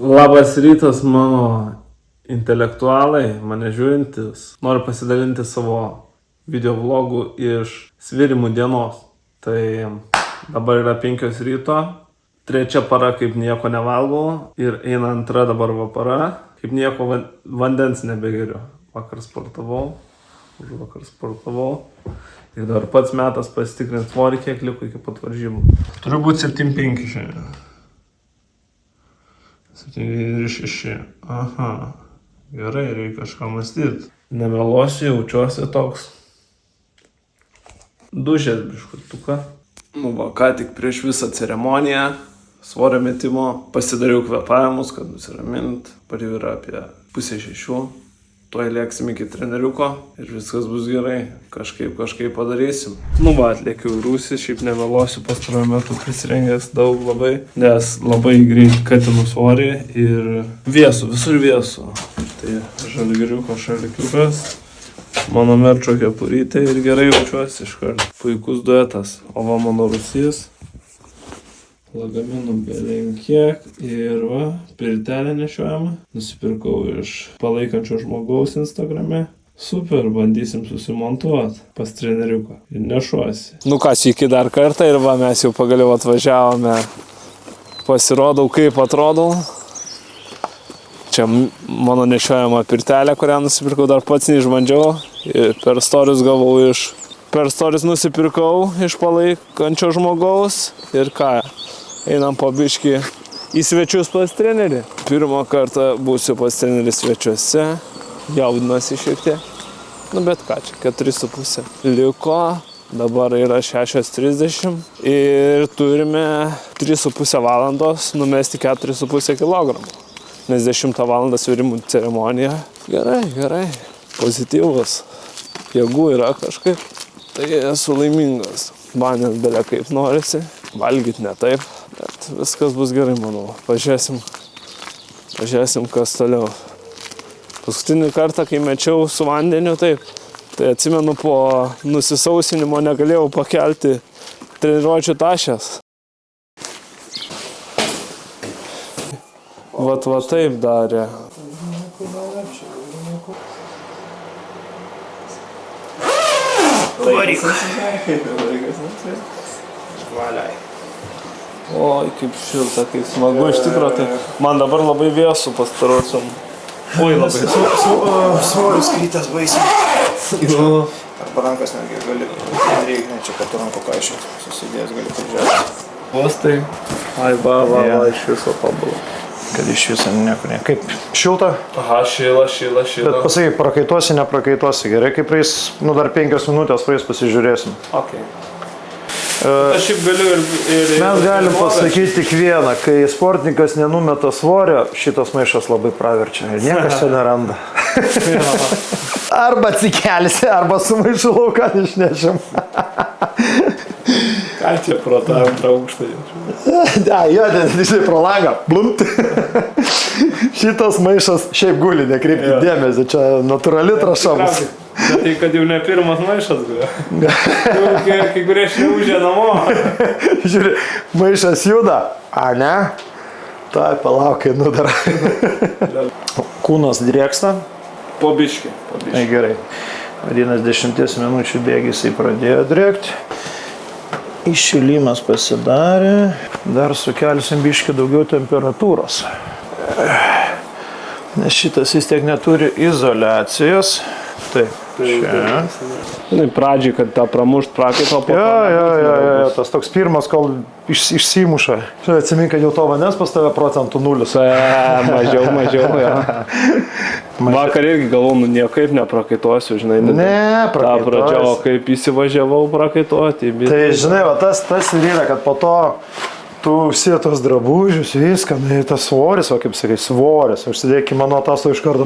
Labas rytas mano intelektualai, mane žiūrintis. Noriu pasidalinti savo video vlogų iš svirimų dienos. Tai dabar yra 5 ryto, 3 para kaip nieko nevalgau ir eina 2 dabar para, kaip nieko vandens nebegeriu. Vakar sportavau, užvakar sportavau ir dabar pats metas pasitikrinti svorį, kiek liko iki pat varžybų. Turiu būti 7,5 šiandien. 7,6. Aha. Gerai, reikia kažką mąstyti. Nemeluosiu, jaučiuosi toks. Dužės biškutuką. Ką tik prieš visą ceremoniją, svorio metimo, pasidariau kvėpavimus, kad nusiramint. Pariu yra apie 5:30. Tuoj lėksim iki treneriuko ir viskas bus gerai. Kažkaip padarysim. Atlėkiau į Rūsį, šiaip nemeluosiu, pastaruoju metu prisirengęs daug labai, nes labai greit katinu svorį ir vėsų, visur vėsų. Tai žalgiriuko šalikiukas, mano merčio kepurytė ir gerai jaučiuosi iškart. Puikus duetas. O va mano Rūsys. Lagaminų belenkiek ir pirtelę nešiojama. Nusipirkau iš palaikančio žmogaus Instagrame. Super, bandysim susimontuoti pas treneriuką ir nešuosi. Sykį dar kartą ir mes jau pagaliau atvažiavome. Pasirodau, kaip atrodau. Čia mano nešiojama pirtelė, kurią nusipirkau, dar pats neišbandžiau. Ir per storius gavau Per storius nusipirkau iš palaikančio žmogaus ir ką? Einam po biškį į svečius pas trenerį. Pirmą kartą būsiu pas trenerį svečiuose. Jaudinuosi šiek tiek. Bet ką čia, 4,5. Liko, dabar yra 6:30 ir turime 3,5 valandos numesti 4,5 kg. Nes 10 valandą svirimų ceremonija. Gerai. Pozityvus. Jėgų yra kažkaip. Tai esu laimingas. Banės belia kaip norisi. Valgyt ne taip. Bet viskas bus gerai, manau. Pažiūrėsim, kas toliau. Paskutinį kartą, kai mečiau su vandeniu, tai atsimenu, po nusisausinimo negalėjau pakelti treniruočių tašės. Va taip darė. Varyk. Valiai. Oi, kaip šilta, kaip smagu, iš tikrųjų, tai man dabar labai vėsų pastarosiom. Oi, labai. Svoris krytas baisiai. Arba rankas netgi gali, reikia čia, kad ranko kaišėt, susidėjęs gali pažiūrėti. Vos tai, iš viso pabalo. Kad iš viso niekur ne. Kaip šilta? Aha, šila. Bet pasakyk, prakaituosi, neprakaituosi. Gerai, kaip praeis, dar 5 minutės praeis, pasižiūrėsim. Ok. Aš šiaip galiu ir mes galim pasakyti tik vieną, kai sportininkas nenumeta svorio, šitas maišas labai praverčia ir niekas čia neranda. Arba atsikelsi, arba su maišu lauką išnešim. Ką čia pro tą antrą aukštą? Jisai pro langą. Blumt. Šitas maišas šiaip guli, nekreipkite dėmesį, čia natūrali trąša bus. Tai kad jau ne pirmas maišas buvo. Kai kurie šliaužė namo. Žiūrė, maišas juda. A, ne? Tai palaukai, dar. Kūnas drėksta. Po biškį. Gerai. Vadinasi, 10 minučių bėgis jis pradėjo drėkti. Iššilimas pasidarė. Dar sukelsim biškį daugiau temperatūros. Nes šitas vis tiek neturi izoliacijos. Taip, čia. Pradžiai, kad tą pramušt prakaito. Tas toks pirmas, kol išsimuša. Atsimink, kad jau to vandens pas tave procentų 0. Mažiau. Vakar irgi galvau, niekaip neprakaituosiu, žinai. Prakaituosiu. Ta pradžia, o kaip įsivažiavau prakaituoti. Tai, žinai, tas ir yra, kad po to tu užsėtos drabužius, viską, tas svoris, kaip sakai, svoris. Užsidėk į mano tasto iš karto,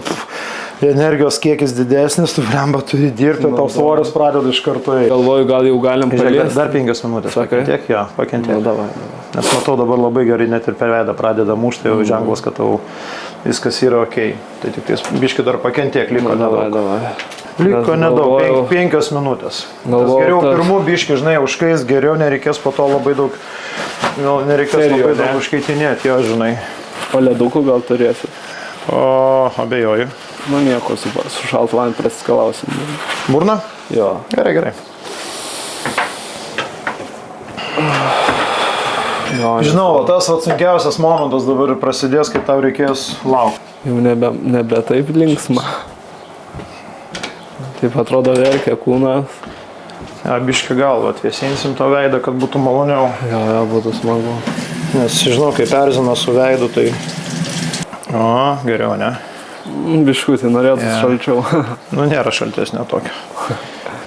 energijos kiekis didesnis, tu blemba turi dirbti, tau svoris pradeda iš karto. Galvoju, gal jau galim paliesti. Dar 5 minutės. Pakentiek, pakentiek. Nes matau dabar labai gerai, net ir per veidą pradeda mušti, jau ženklas, kad tau viskas yra okei. Tai tik tais biški dar pakentiek, liko nedaug. Liko nedaug, 5 minutės. Geriau pirmų biški, žinai, užkais, geriau nereikės po to labai daug, nereikės labai daug užkaitinėti, jo, žinai. O ledukų gal turėsit? O, abejoju. Nu nieko, su šaltu vandenį prasiskalausim. Burna? Jo. Gerai. Jo, Žinau, tas sunkiausias momentas dabar prasidės, kai tau reikės laukti. jau nebe taip linksma. Taip atrodo verkia kūnas. Biški galvą atvėsinsim to veidą, kad būtų maloniau. Jo, būtų smagu. Nes žinau, kai erzina su veidu, tai... O, geriau, ne? Biškutį norėtų šalčiau. Nu, nėra šaltesnio tokio.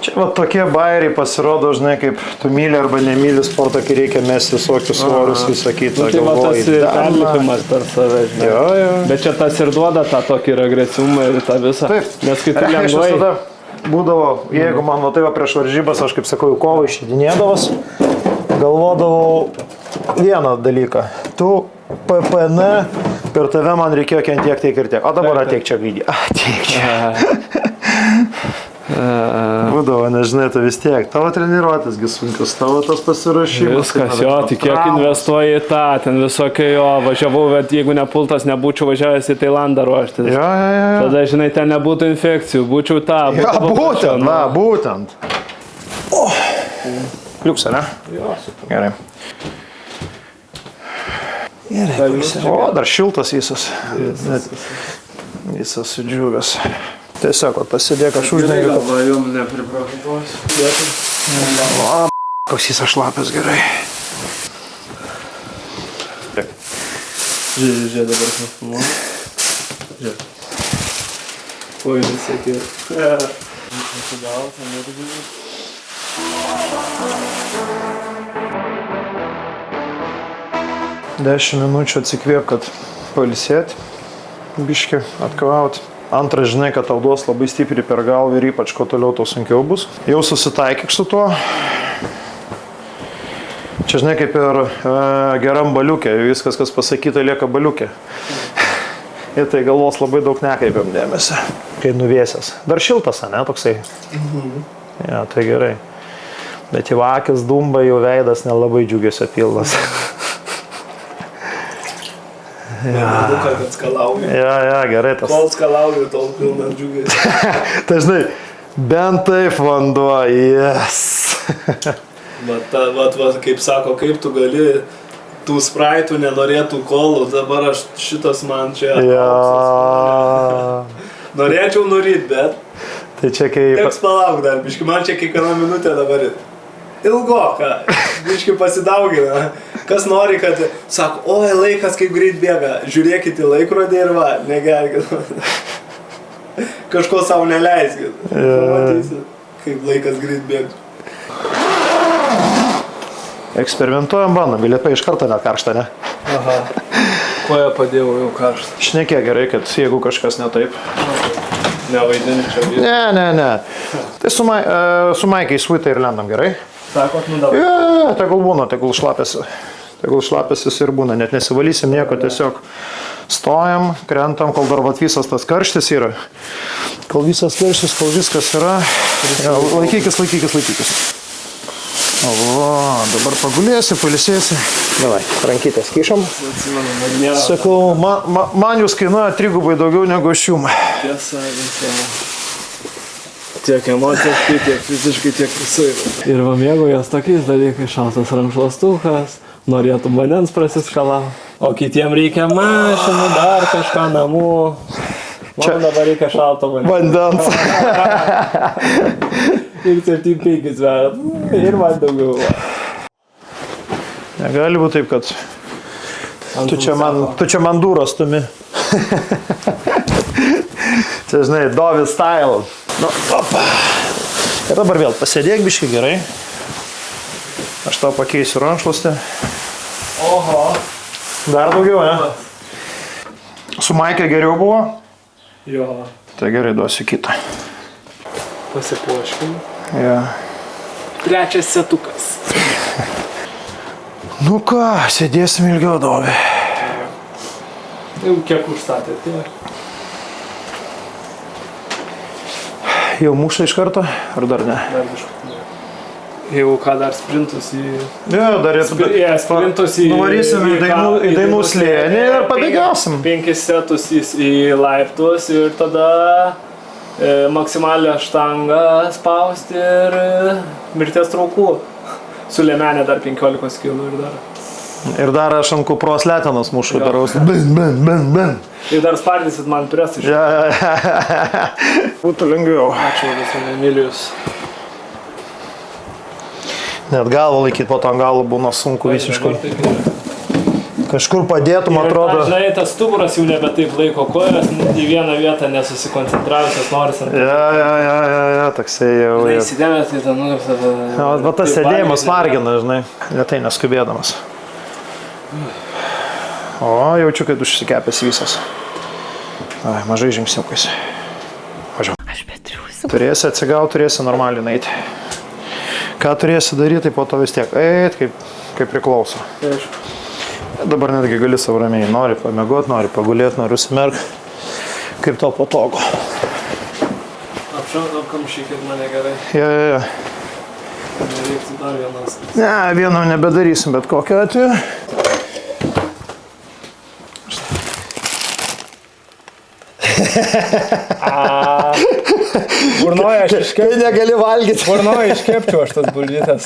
Čia va tokie bairiai pasirodo, žinai, kaip tu myli arba nemyli sportą, kai reikia mesti visokius svorius, visą kitą. Tai va tas ir perlipimas per save, žinai. Jo. Bet čia tas ir duoda tą tokį ir agresyvumą ir tą visą. Taip. Nes kai tu Aš lengvai... visada būdavo, jeigu man va tai va prieš varžybas, aš kaip sakau, kovą išidinėdavos, galvodavau vieną dalyką. Tu PPN, per tave man reikėjo tiek ir tiek. O dabar ateik čia gaidį. Ateik čia. Būdavo, nežinai, tu vis tiek. Tavo treniruotėsgi sunkus, tavo tas pasiruošimas. Viskas, jo, tik kiek investuoji į tą, ten visokie jo, važiavau, bet jeigu nepultas, nebūčiau važiavęs į Tailandą ruoštis. Jo. Tada, žinai, ten nebūtų infekcijų, būčiau tą. Būtent. Kliuks, ne? Jo, Gerai. O, dar šiltas visas. Visas sudžiūvęs. Tiesiog, pasidėk, aš uždengiu. Va, jums nepriprakaituosiu. O, koks jis šlapias gerai. Žiūrė, dabar nufilmuoju. Žiūrė. Oi, visokie. Pasigausiu, netgi. 10 minučių atsikvėp, kad pailsėti, biškį atkavauti. Antra, žinai, kad tau duos labai stipriai per galvą ir ypač kuo toliau, to sunkiau bus. Jau susitaikyk su tuo. Čia, žinai, kaip ir geram baliukė, viskas, kas pasakyta, lieka baliukė. Ir tai galvos labai daug nekreipiam dėmesį, kai nuvėsęs. Dar šiltas, ne, toksai? Ja, tai gerai. Bet jau akis dumba, jau veidas nelabai džiugesio pilnas. Kad skalauju. Ja, gerai tas. Kol skalauju, tol pilnas džiugės. Tai žinai, bent taip vanduo, yes. Vat, kaip sako, kaip tu gali tų spraitų nenorėtų kolų, dabar aš šitas man čia... Ja. Norėčiau nuryt, bet... Tai čia kai... Teks palauk dar, biški, man čia kiekvieną minutę dabar ilgoka, biški pasidaugina. Kas nori, kad sako, oi, laikas kaip greit bėga, žiūrėkit į laikrodį ir va, negerkit. Kažko savo neleiskit. Pamatysit, kaip laikas greit bėga. Eksperimentuojam, bandom, bilietai iš karto net karšta, ne? Aha, koja padėjau jau karštą. Šnekė gerai, kad jeigu kažkas ne taip. Nevaidini čia vietą. Ne. Tai su Maikiai suitai ir lendam gerai? Sakot, nu dabar. Ja, tegul būna, tegul šlapėsi. Tegul šlapėsis ir būna, net nesivalysim nieko, tiesiog stojam, krentam, kol dar vat visas tas karštis yra. Kol visas karštis, kol viskas yra. Ja, laikykis. O, dabar pagulėsi, pailsėsi. Davai, rankytės kišam. Sakau, man jūs kainuoja 3 daugiau negu aš jum. Tiesa, tiek emociškai, tiek fiziškai, tiek visai. Ir va mėgaujas tokiais dalykais, šaltas rankšluostukas, norėtų vandens prasiskalauti. O kitiem reikia mašinų, dar kažką namų. Man dabar reikia šalto Vandens. Ir 7-5 sverat. Ir man daugiau. Negali būti taip, kad tu čia man dūros stumi. Čia, žinai, Dovi style. Nu, opa. Ir dabar vėl pasėdėk biškai gerai. Aš tau pakeisiu rankšluostį. Oho. Dar daugiau, ne? Su Maike geriau buvo? Jo. Tai gerai, duosiu kitą. Pasipuoškim. Ja. Trečias setukas. Nu ką, sėdėsim ilgiau, Dovi. Jau kiek užstatėt, tiek. Jau muša iš karto, ar dar ne? Dar kažkur. Jeigu ką dar sprintus į... Jo, dar ir sprintus į... Nuvarysim į dainų slėnį ir pabėgiosim. 5 setus į laiptus ir tada maksimalią štangą spausti ir mirties traukų. Su liemenė dar 15 kg ir dar. Ir dar aš ant kupros letenos mušu darausi. Ben. Ir dar spardysit man presą iš. Būtų lengviau. Ačiū, visai Emilijus. Net galvą laikyti, po to ant galvo būna sunku visiškai. Kažkur padėtum, atrodo. Žinai, tas stuburas jau nebe taip laiko kojas, į vieną vietą nesusikoncentravusios noris ant... Ja, toksai jau... Įsidėmės į tą nugarsą... Va tas sėdėjimas vargina, žinai, lėtai neskubėdamas. O, jaučiu, kad užsikepęs visas. Ai, mažai žingsniukais. Važiuoju. Aš betriusiu. Turėsi atsigauti, turėsi normaliai naiti. Ką turėsi daryti, tai po to vis tiek eit, kaip priklauso. Dabar netgi gali savo ramiai. Nori pamiegoti, nori pagulėti, nori užsimerkti. Kaip tau patogu. Apkamšykit mane gerai. Ja. Nereiktų dar vienas. Ne, vieno nebedarysim, bet kokiu atveju. Burnoja aš iškepčiau. Kai negali valgyti. Burnoja iškepčiau aš tas bulvytes.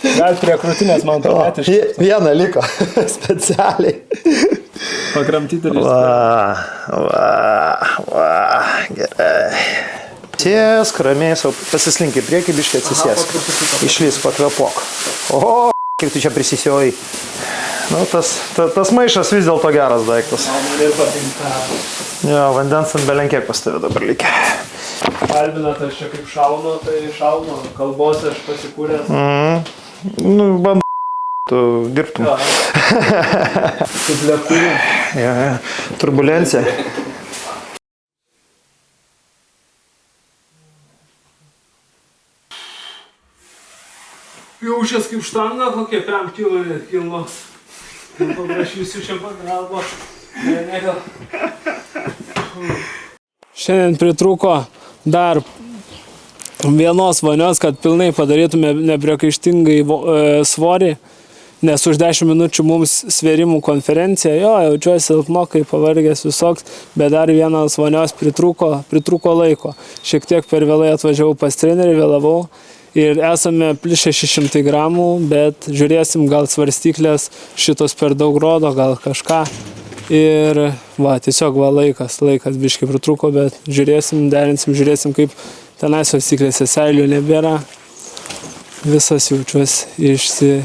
Gal prie krūtinės man pamėti. Vieną liko specialiai. Pakramtyti ir Va, gerai. Sėsk, ramiai, pasislink į priekį, biškai atsisėsk. Išlys, pakvėpok. Oho, kiek tu čia prisisiojai. Nu, tas maišas vis dėlto geras daiktas. Man ir patinka. Jo, vandens ant belenkiek pas tave dabar likę. Albinat, aš čia kaip šaunu, tai šaunu. Kalbose aš pasikūręs. Nu, band... tu dirbtum. Kaip lėktuvų. Ja, turbulencija. Jaučias kaip štanga, kokie 5 kilo. Paprašysiu čia pagalbos. Šiandien pritrūko dar vienos vonios, kad pilnai padarytume nepriekaištingai svorį, nes už 10 minučių mums svėrimų konferencija, jaučiuosi silpnokai, pavargęs visoks, bet dar vienos vonios pritrūko laiko. Šiek tiek per vėlai atvažiavau pas trenerį, vėlavau ir esame plius 600 gramų, bet žiūrėsim, gal svarstyklės šitos per daug rodo, gal kažką. Ir tiesiog laikas biškai pritrūko, bet žiūrėsim, derinsim, žiūrėsim, kaip tenais svarstyklėse seilių nebėra. Visas jaučiuosi išsi.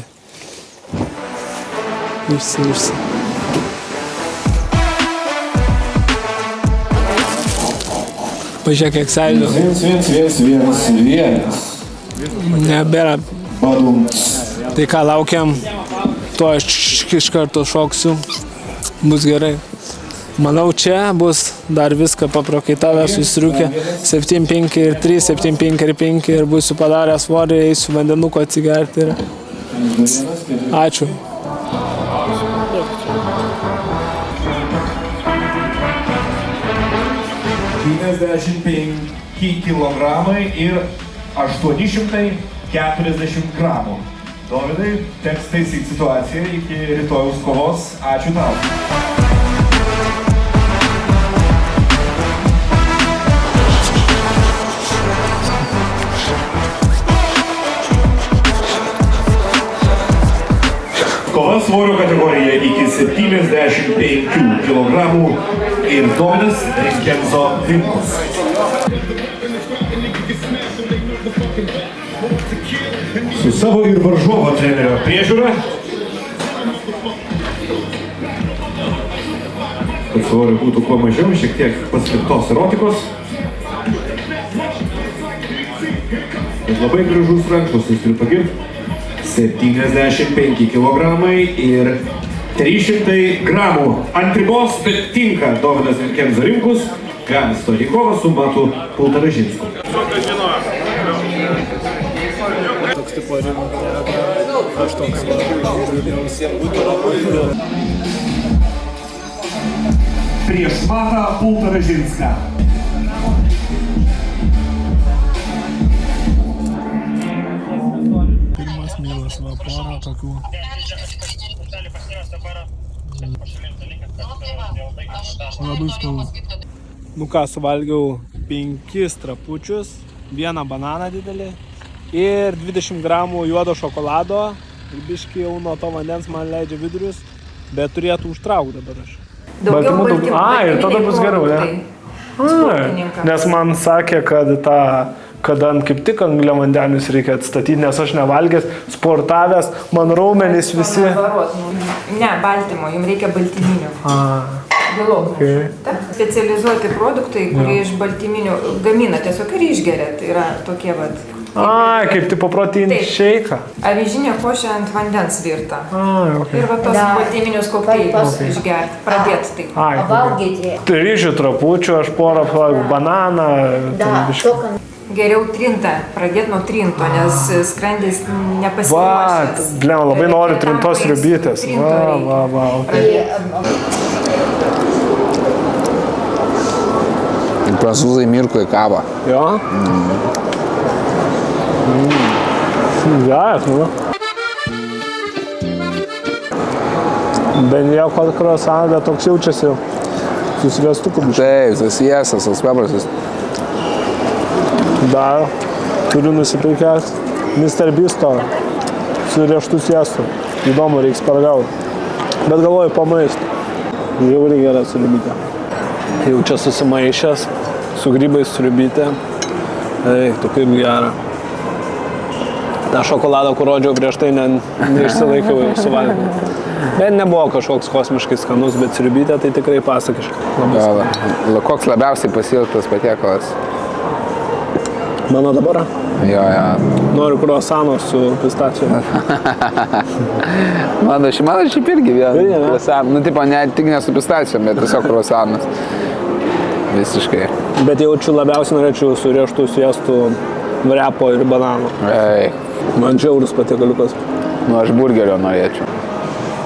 Pažiūrėk, kiek seilių. Nebėra. Tai ką, laukiam, to aš iš karto šoksiu. Bus gerai. Manau, čia bus dar viską paprakaitavę, susiriukę 7-5 ir 3, 7-5 ir 5 ir būsiu padaręs svorį, eisiu vandenuko atsigerti ir... Ačiū. kilogramai ir 840 gramų. Dovydai, teks taisyti situaciją iki rytojaus kovos. Ačiū tau. Kova svorio kategorija iki 75 kg ir Dovydas Rimkenzo Rimkus. Su savo ir varžovo trenerio priežiūra. Kad svorio būtų kuo mažiau, šiek tiek paslėptos erotikos. Bet labai gražus rankšluostis turiu pagirti. 75 kg ir 300 gramų. Ant ribos, bet tinka Dovydas Rimkenzo Rimkus. Gali stoti kovą su Matu Pultaražinsku. Toks tipo rimų, aš toks Prieš Matą Pultaražinską. skanu. Labai skanu. Nu ką, suvalgiau 5 trapučius, 1 bananą didelį ir 20 gramų juodo šokolado. Ir biškai jau nuo to vandens man leidžia vidurius, bet turėtų užtraukti dabar aš. Daugiau baltymų. Ir tada bus geriau, ne? Nes man sakė, kad kaip tik angliavandenius reikia atstatyti, nes aš nevalgęs, sportavęs, man raumenys visi. Ne, baltymo, jums reikia baltyminių. Biologų. Specializuoti produktai, kurie iš baltyminių gamina, tiesiog ir išgeria, tai yra tokie vat. Kaip tipo proteinį šeiką. Avižinė košė ant vandens virta. Ir va tos baltyminius kokteilius išgerti, pradėti taip. Valgyti. Tai ryžių trapučių, aš porą bananą. Geriau trintą, pradėti nuo trinto, nes skrandis nepasiruošęs. Labai noriu trintos sriubytės. Prancūzai mirko į kavą. Jo? Geras, nu. Be nieko kruasaną, bet toks jaučiasi su sviestuku. Taip, tas sviestas, tas paprastas. Dar turiu nusipirkęs Mr. Beasto su riešutų sviestu. Įdomu, reiks paragauti. Bet galvoju, pamaistu. Žiauriai gera sriubytė. Jau čia susimaišęs, su grybais sriubytė. Tu kaip gera. tą šokoladą, kur rodžiau prieš tai, neišsilaikiau jau suvalgiau. Bet nebuvo kažkoks kosmiškai skanus, bet sriubytė tai tikrai pasakiškai. Koks labiausiai pasiilgtas patiekalas? Mano dabar? Jo. Noriu kruasano su pistacijom. Mano šiaip irgi kruasano. Nu, tipo, tik ne su pistacijom, bet tiesiog kruasanas. Visiškai. Bet jaučiu labiausiai norėčiau su riešutų sviestu, repo ir bananų. Man žiaurus patiekaliukas. Nu, aš burgerio norėčiau.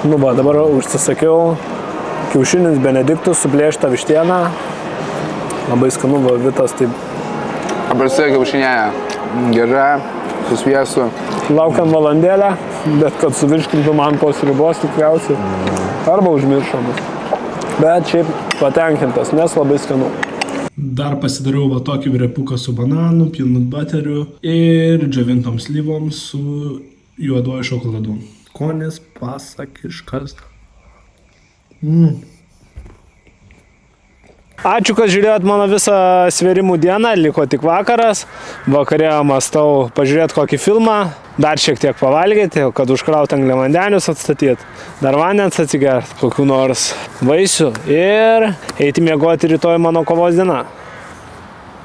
Nu, va, dabar užsisakiau kiaušinius benediktus, suplėštą vištieną. Labai skanu, va, Vitas taip. Paprastai kiaušinėje. Gera, su sviestu. Laukiam valandėlę, bet kad suvirškintų man po sriubos tikriausiai. Arba užmiršomas. Bet šiaip patenkintas, nes labai skanu. Dar pasidariau va tokį vrepuką su bananu, peanut butteriu ir džiovintom slyvom su juoduoju šokoladu. Skonis pasakiškas. Ačiū, kad žiūrėjot mano visą svėrimų dieną, liko tik vakaras. Vakarė mąstau pažiūrėti kokį filmą, dar šiek tiek pavalgyti, kad užkraut angliavandenius atstatyti, dar vandens atsigert, kokių nors vaisių ir eiti miegoti rytoj mano kovos diena.